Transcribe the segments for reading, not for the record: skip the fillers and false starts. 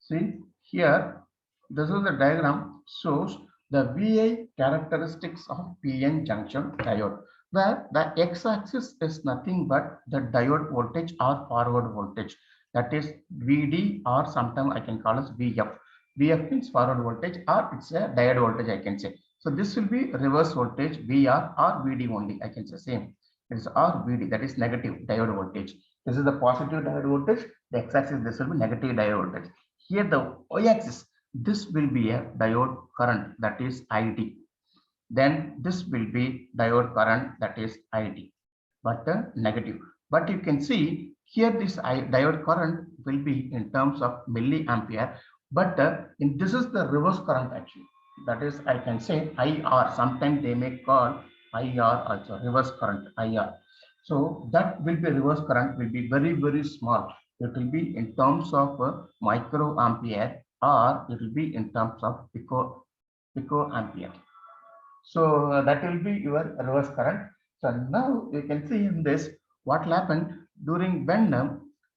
See here, this is the diagram shows the VI characteristics of PN junction diode, where the x-axis is nothing but the diode voltage or forward voltage, that is VD, or sometimes I can call as VF. VF means forward voltage, or it's a diode voltage I can say. So this will be reverse voltage VR or VD only, I can say same. It is R VD, that is negative diode voltage. This is the positive diode voltage. The x-axis, this will be negative diode voltage. Here the y-axis, this will be a diode current, that is ID. Then this will be diode current, that is ID, but negative. But you can see here this diode current will be in terms of milliampere, but this is the reverse current actually. That is, I can say IR. Sometimes they may call IR also, reverse current IR. So that will be reverse current, will be very, very small. It will be in terms of microampere, or it will be in terms of picoampere. So that will be your reverse current. So now you can see in this what will happen during when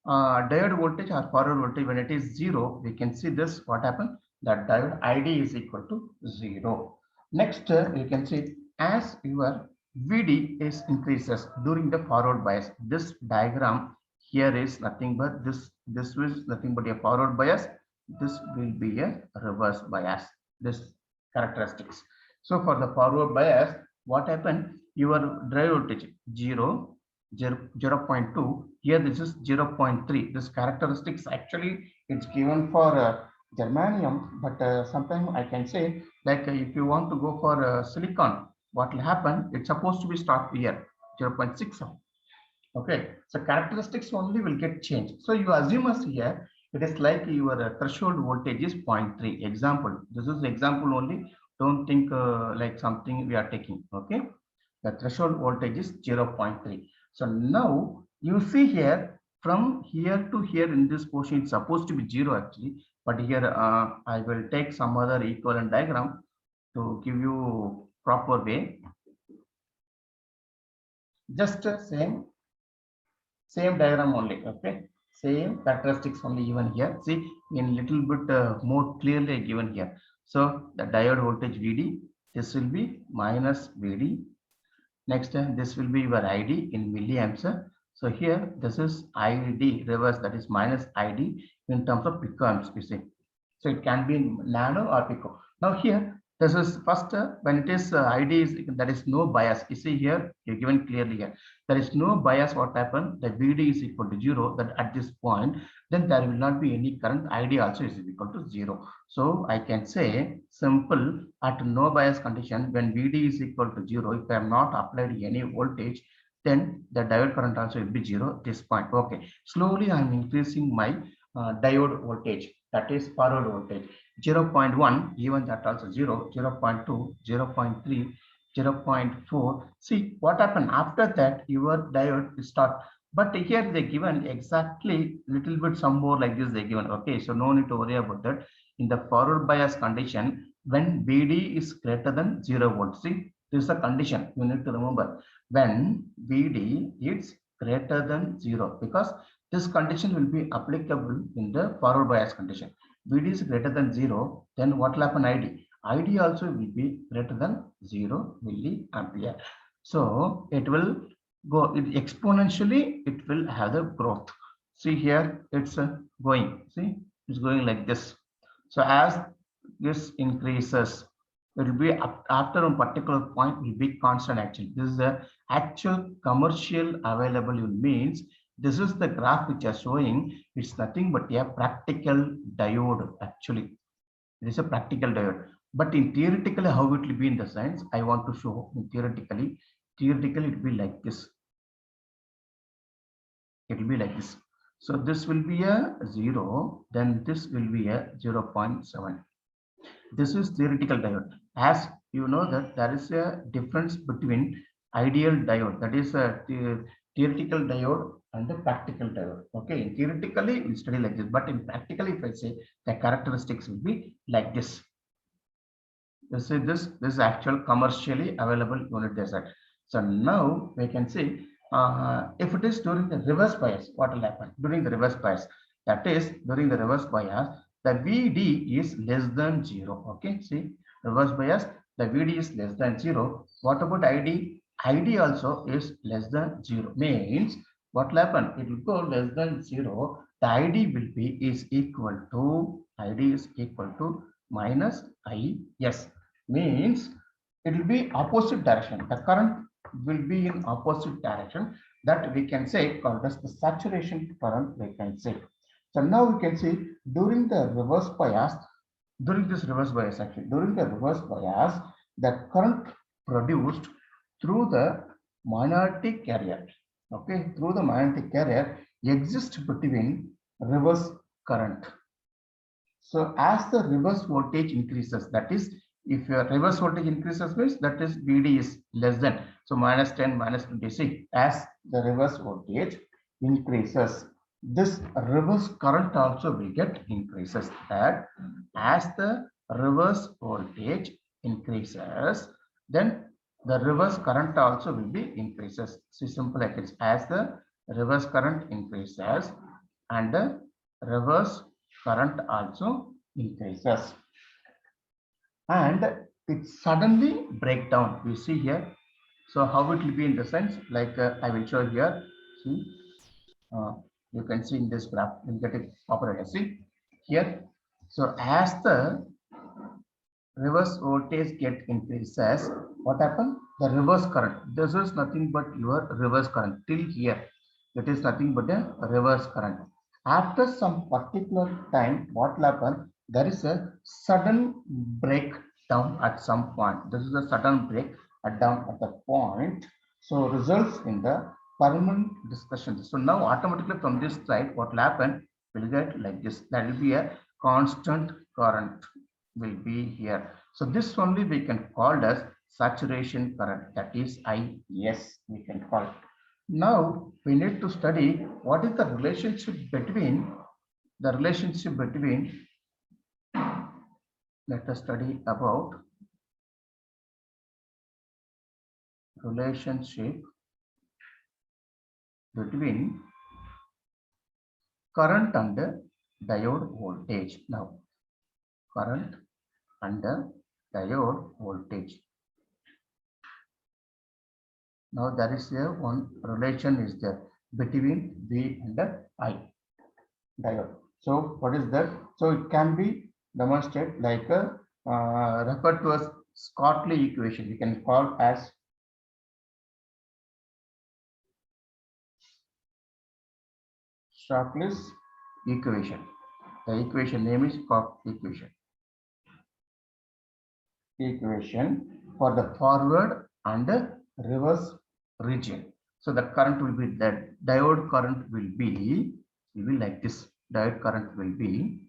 diode voltage or forward voltage, when it is zero, we can see this what happened, that diode ID is equal to zero. Next you can see as your VD is increases during the forward bias. This diagram here is nothing but this is nothing but a forward bias. This will be a reverse bias. This characteristics. So for the forward bias, what happened? Your drive voltage 0, 0.2. Here this is 0.3. This characteristics actually it's given for germanium, but sometimes I can say like if you want to go for silicon, what will happen? It's supposed to be start here 0.6. Okay, so characteristics only will get changed. So you assume us here it is like your threshold voltage is 0.3. Example, this is example only. Don't think like something we are taking. Okay, the threshold voltage is 0.3. So now you see here from here to here in this portion it's supposed to be 0 actually, but here I will take some other equivalent diagram to give you proper way. Just same diagram only. Okay, same characteristics only given here. See in little bit more clearly given here. So the diode voltage VD, this will be minus VD. Next this will be your ID in milliamps. So here this is ID reverse, that is minus ID in terms of picoamps, you see. So it can be in nano or pico. Now here this is first when it is ID is, there is no bias. You see here you're given clearly here there is no bias. What happened, the VD is equal to 0, that at this point then there will not be any current. ID also is equal to 0. So I can say simple, at no bias condition when VD is equal to 0, if I am not applied any voltage, then the diode current also will be 0 at this point. Okay, slowly I am increasing my diode voltage, that is forward voltage 0.1, even that also 0, 0.2, 0.3, 0.4. See what happened after that, your diode start. But here they given exactly little bit some more like this they given. Okay, so no need to worry about that. In the forward bias condition, when VD is greater than 0 volt, see this is a condition you need to remember. When VD is greater than 0, because this condition will be applicable in the forward bias condition. VD is greater than 0, then what will happen? ID. ID also will be greater than 0 milliampere. So it will go exponentially, it will have the growth. See here, it's going, see, it's going like this. So as this increases, it will be after a particular point will be constant actually. This is the actual commercial available means. This is the graph which is showing. It's nothing but a practical diode actually. It is a practical diode. But in theoretically, how it will be in the science, I want to show in theoretically. Theoretically, it will be like this. It will be like this. So this will be a 0, then this will be a 0.7. This is theoretical diode. As you know that there is a difference between ideal diode, that is a theoretical diode, and the practical diode. Okay, theoretically we study like this, but in practically, if I say the characteristics will be like this. This is actual commercially available unit design. So now we can see if it is during the reverse bias, what will happen during the reverse bias? That is during the reverse bias, the VD is less than 0. Okay, see, reverse bias, the VD is less than 0. What about ID? ID also is less than 0. Means what will happen? It will go less than 0. The ID will be is equal to ID is equal to minus IS. Means it will be opposite direction. The current will be in opposite direction. That we can say called as the saturation current, we can say. So now we can see during the reverse bias, during this reverse bias actually, during the reverse bias, the current produced through the magnetic carrier, okay, through the magnetic carrier exists between reverse current. So as the reverse voltage increases, that is, if your reverse voltage increases means that is VD is less than, so minus 10, minus 26, as the reverse voltage increases, this reverse current also will get increases. That as the reverse voltage increases, then the reverse current also will be increases. See, simple like it's as the reverse current increases and the reverse current also increases, and it suddenly break down. We see here. So how it will be in the sense like I will show here. See, you can see in this graph, you'll get it operator. See here. So as the reverse voltage get increases, what happened? The reverse current. This is nothing but your reverse current till here. It is nothing but a reverse current. After some particular time, what will happen? There is a sudden breakdown at some point. This is a sudden break down at the point. So results in the permanent discussion. So now automatically from this side, what will happen? Will get like this. That will be a constant current will be here. So this only we can call as saturation current. That is IS we can call it. Now we need to study what is the relationship between let us study about relationship between current and diode voltage. Now current and diode voltage. Now there is a one relation is there between V and I diode. So what is that? So it can be demonstrated like a referred to as Schottky equation. We can call as Schottky's equation. The equation name is Schottky equation. Equation for the forward and reverse region. So the current will be that diode current will be like this. Diode current will be,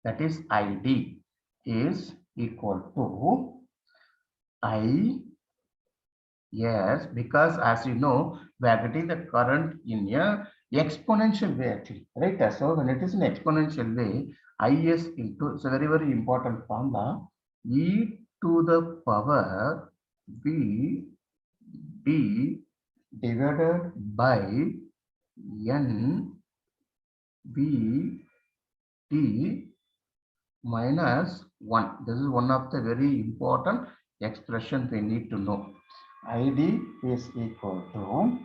that is ID is equal to I. Yes, because as you know, we are getting the current in a exponential way actually, right? So when it is an exponential way, IS into, it's a very, very important formula, E to the power B D divided by N B T minus 1. This is one of the very important expression we need to know. ID is equal to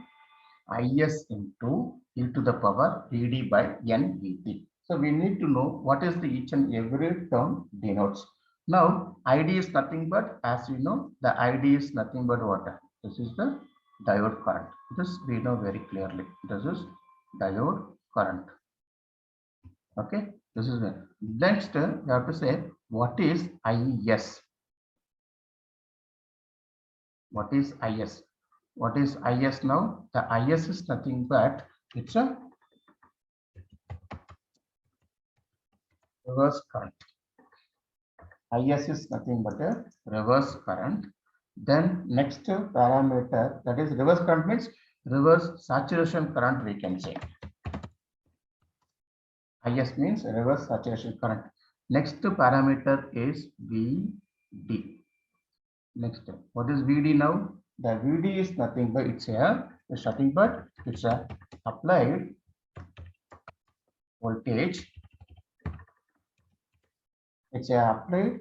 IS into e to the power PD by NVT. So we need to know what is the each and every term denotes. Now ID is nothing but, as you know, the ID is nothing but what? This is the diode current. This we know very clearly. This is diode current. Okay, this is it. Next you have to say what is IS. What is IS? What is IS now? The IS is nothing but it's a reverse current. IS is nothing but a reverse current. Then next parameter, that is reverse current means reverse saturation current we can say. IS means reverse saturation current. Next parameter is VD. Next, what is VD now? The VD is nothing but it's nothing but it's a applied voltage. It's a applied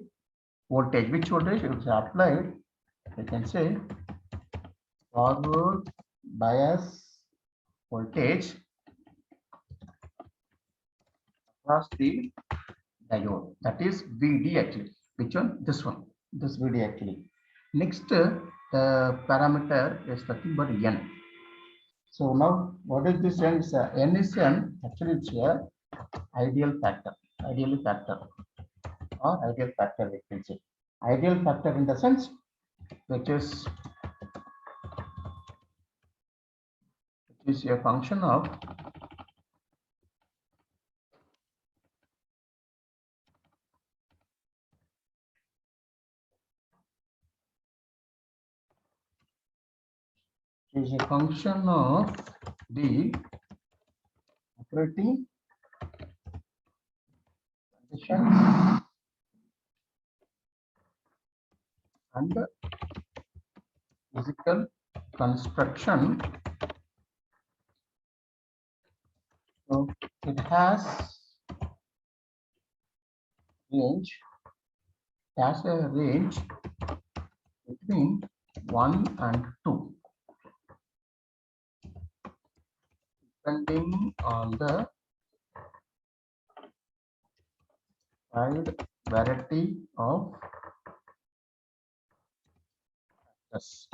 voltage. Which voltage? It's applied. You can say forward bias voltage across the diode. That is VD actually. Which one? This one. This VD actually. Next, the parameter is nothing but N. So now, what is this N? N is N. Actually, it's a ideal factor. Ideal factor or ideal factor, we can say. Ideal factor in the sense which is a function of the operating condition and the physical construction. So it has range, between 1 and 2, depending on the wide variety of factors.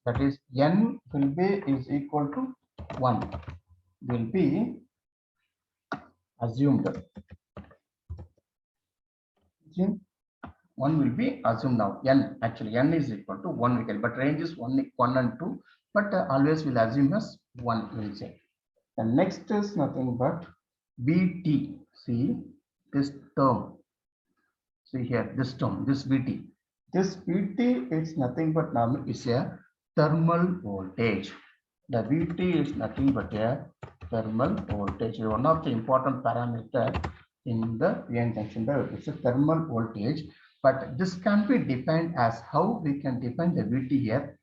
That is, N will be is equal to 1 will be assumed. 1 will be assumed now. N actually N is equal to 1 we can, but range is 1 and 2, but always will assume as 1 will say. The next is nothing but VT. See this term. See here this term, this VT. This VT is nothing but now is a thermal voltage. The VT is nothing but a thermal voltage. One of the important parameters in the PN junction diode. It's a thermal voltage, but this can be defined as how we can define the VT here,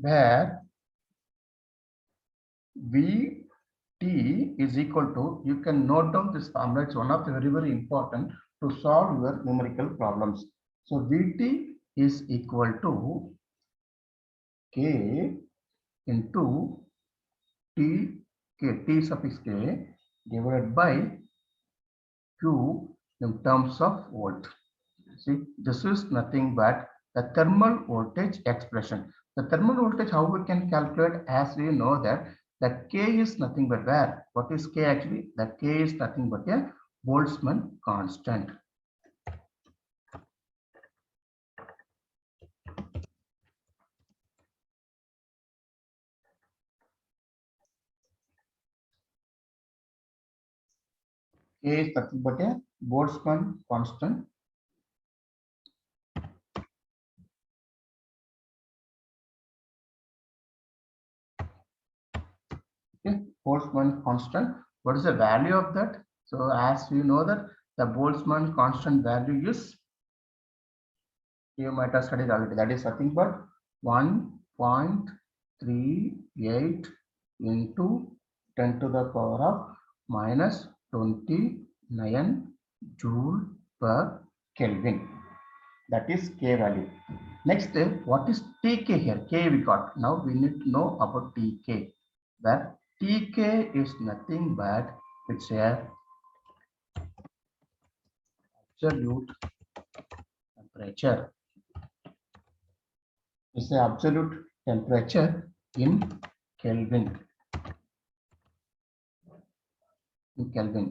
where VT is equal to, you can note down this formula. It's one of the very important to solve your numerical problems. So VT is equal to K into T, T suffix K divided by Q in terms of volt. See, this is nothing but the thermal voltage expression. The thermal voltage, how we can calculate, as we know that the K is nothing but where? What is K actually? The K is nothing but a Boltzmann constant. K is nothing but a Boltzmann constant. Okay, Boltzmann constant. What is the value of that? So as we know that the Boltzmann constant value is, you might have studied already, that is nothing but 1.38 into 10 to the power of minus 29 joule per Kelvin. That is K value. Next, what is TK here? K we got. Now we need to know about TK. That TK is nothing but it's a absolute temperature. It's the absolute temperature in Kelvin.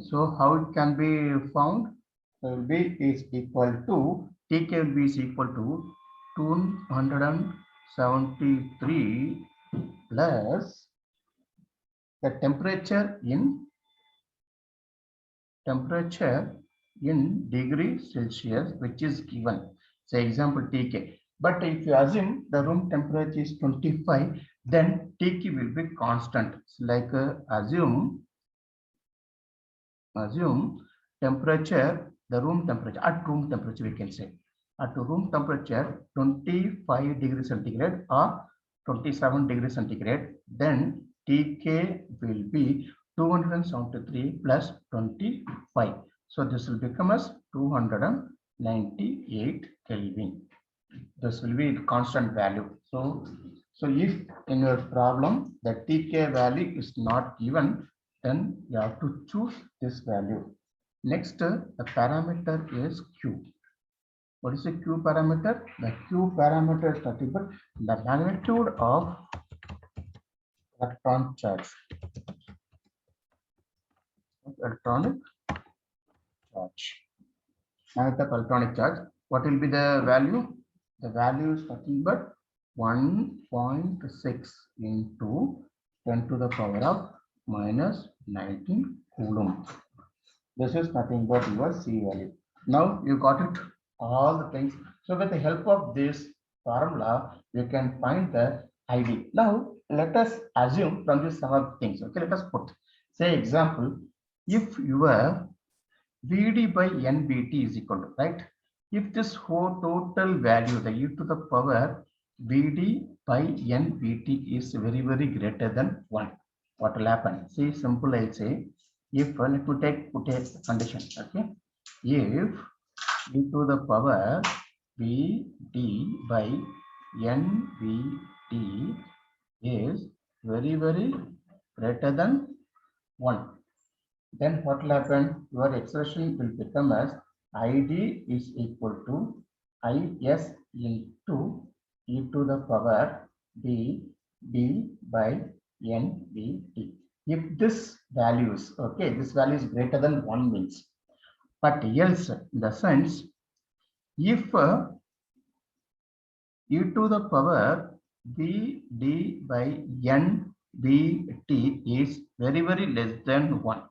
So how it can be found? So V is equal to TK will be is equal to 273 plus the temperature in degree Celsius, which is given. Say example TK. But if you assume the room temperature is 25, then TK will be constant. So like assume temperature, the room temperature, at room temperature we can say. At room temperature 25 degrees centigrade or 27 degrees centigrade, then TK will be 273 plus 25. So this will become as 298 Kelvin. This will be constant value. So if in your problem the TK value is not given, then you have to choose this value. Next, the parameter is Q. What is the Q parameter? The Q parameter is nothing but the magnitude of electron charge. Electronic charge. Magnitude of electronic charge. What will be the value? The value is nothing but 1.6 into 10 to the power of minus 19 coulomb. This is nothing but your C value. Now you got it, all the things. So with the help of this formula, you can find the ID. Now let us assume from this some of things. Okay, let us put, say example, if your VD by NVT is equal to, right? If this whole total value, the e to the power VD by NVT is very, very greater than 1, what will happen? See, simple, I'll say, if, let me put a condition, okay? If e to the power VD by NVT is very, very greater than 1, then what will happen? Your expression will become as ID is equal to IS into e to the power VD by NVT. If this value is, okay, this value is greater than 1 means, but else in the sense, if e to the power VD by NVT is very, very less than 1.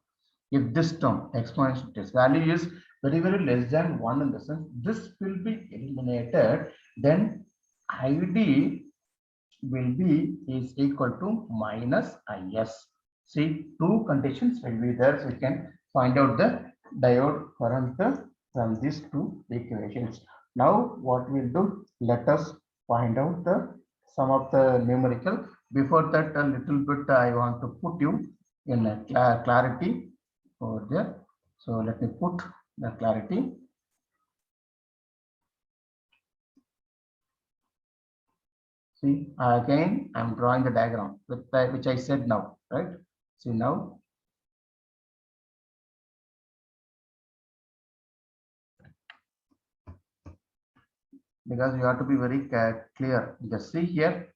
If this term exponential test value is very, very less than 1 in the sense, this will be eliminated, then ID will be is equal to minus IS. See, two conditions will be there, so you can find out the diode current from these two equations. Now what we'll do, let us find out the some of the numerical. Before that, a little bit I want to put you in a clarity over there. So let me put the clarity. See, again, I'm drawing the diagram with which I said now, right? See now. Because you have to be very clear. Just see here,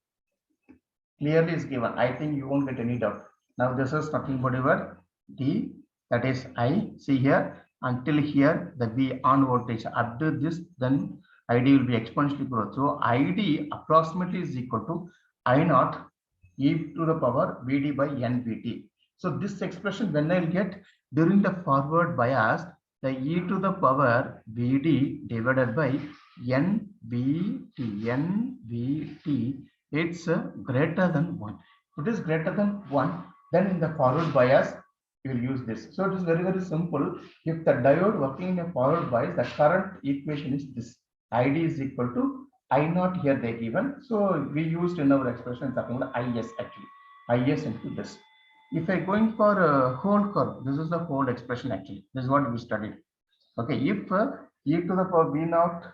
clearly is given. I think you won't get any doubt. Now this is nothing but your D, that is I. See here, until here the V on voltage. After this, then ID will be exponentially growth. So ID approximately is equal to I naught e to the power VD by NVT. So this expression when I'll get during the forward bias, the e to the power VD divided by NVT, it's greater than 1. If it is greater than 1, then in the forward bias, you will use this. So it is very, very simple. If the diode working in a forward bias, the current equation is this. ID is equal to I naught here they given. So we used in our expression something like IS actually. IS into this. If I going for a whole curve, this is the whole expression actually. This is what we studied. Okay, if e to the power V naught,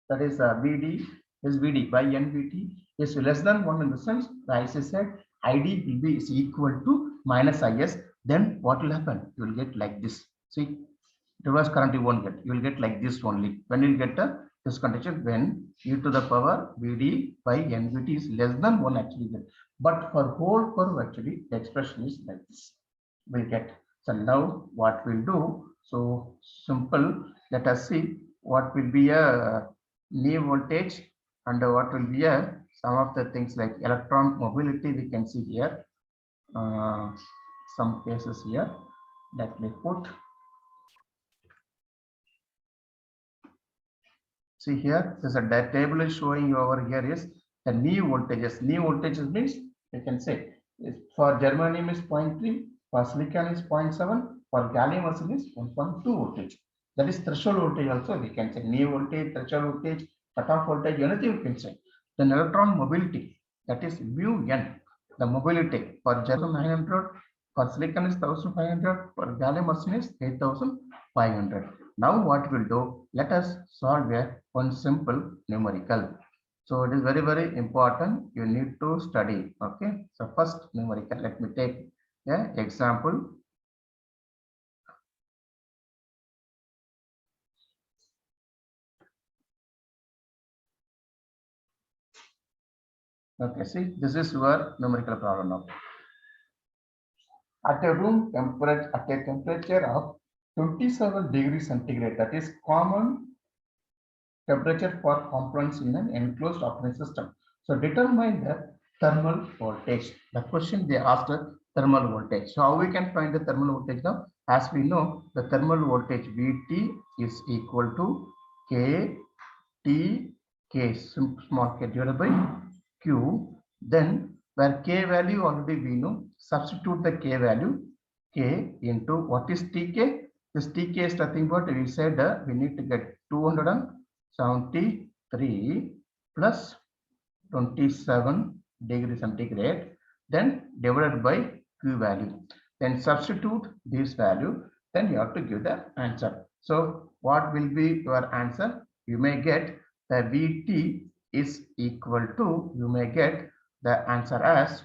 that is VD is VD by NVT is less than 1 in the sense, as I said, ID will be is equal to minus IS, then what will happen? You will get like this. See, reverse current you won't get. You will get like this only. When you get this condition, when e to the power VD by NVT is less than 1 actually. But for whole curve actually, the expression is like this. We'll get. So now what we'll do, so simple, let us see what will be a knee voltage and what will be a some of the things like electron mobility we can see here. Some cases here that we put. See here, there's a table is showing you over here is the knee voltages. Knee voltages means you can say for germanium is 0.3, for silicon is 0.7, for gallium arsenide is 1.2 voltage. That is threshold voltage also we can say. Knee voltage, threshold voltage, cutoff voltage, anything you can say. Then electron mobility, that is mu n, the mobility for germanium 900, For silicon is 1500, for gallium arsenide is 8500. Now what we'll do, let us solve one simple numerical. So it is very, very important. You need to study. Okay. So first numerical, let me take an example. Okay, see, this is your numerical problem now. At a temperature of 27 degrees centigrade, that is common temperature for components in an enclosed operating system. So determine the thermal voltage. The question they asked thermal voltage. So how we can find the thermal voltage now? As we know, the thermal voltage Vt is equal to K T K small k divided by Q. Then where K value already we know, substitute the K value K into what is Tk? This Tk is nothing but we said we need to get 273 plus 27 degrees centigrade, then divided by Q value. Then substitute this value, then you have to give the answer. So what will be your answer? You may get the Vt is equal to, you may get the answer as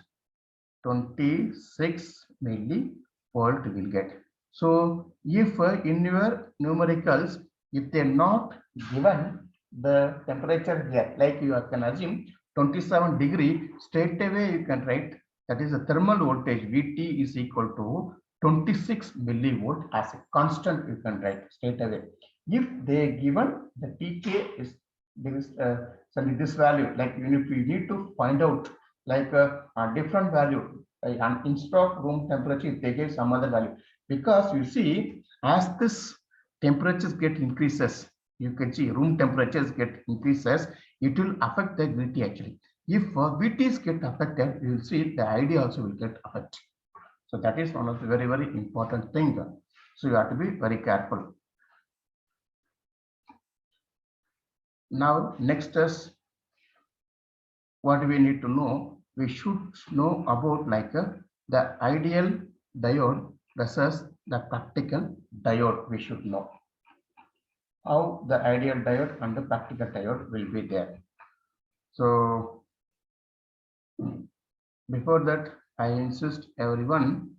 26 millivolt will get. So if in your numericals, if they're not given the temperature here, like you can assume 27 degree, straight away you can write that is the thermal voltage Vt is equal to 26 millivolt as a constant, you can write straight away. If they given the Tk is this value, like you need to find out like a different value and instead of room temperature they give some other value, because you see as this temperatures get increases, you can see room temperatures get increases, it will affect the Vt actually. If Vt's get affected, you will see the ID also will get affected. So that is one of the very, very important thing. So you have to be very careful. Now next is what we need to know. We should know about like the ideal diode versus the practical diode. We should know how the ideal diode and the practical diode will be there. So before that, I insist everyone